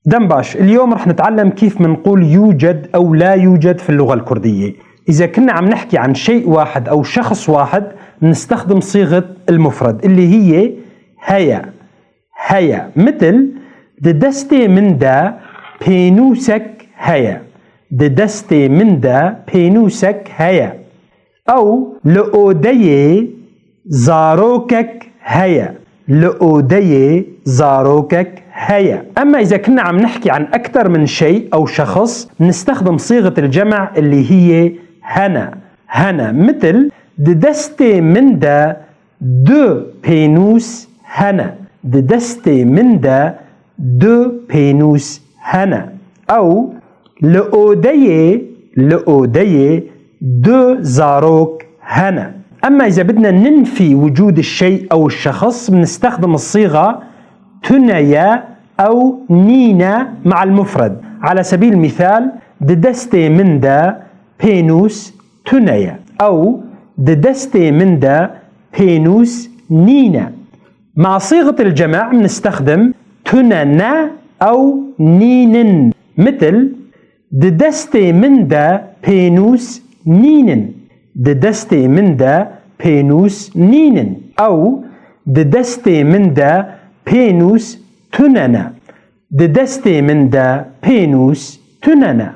دنباش، اليوم رح نتعلم كيف منقول يوجد أو لا يوجد في اللغة الكردية. إذا كنا عم نحكي عن شيء واحد أو شخص واحد نستخدم صيغة المفرد اللي هي هيا. هيا، مثل ددستي من دا بينوسك هيا. ددستي من دا بينوسك هيا. أو لأودي زاروكك هيا. لأودي زاروكك هيا. أما إذا كنا عم نحكي عن أكثر من شيء أو شخص نستخدم صيغة الجمع اللي هي هنا. هنا، مثل ددستي من دا دو بينوس هنا. ددستي من دا دو بينوس هنا. أو لأودي دو زاروك هنا. أما إذا بدنا ننفي وجود الشيء أو الشخص بنستخدم الصيغة تنيا أو نينا مع المفرد. على سبيل المثال ددستي من دا بينوس تنيا، أو ددستي من دا بينوس نينا. مع صيغة الجمع بنستخدم تننا أو نينن، مثل ددستي من دا بينوس نينن. ددستي من دا بينوس نينن. أو ددستي من دا بينوس تننا. ددستي من دا بينوس تننا.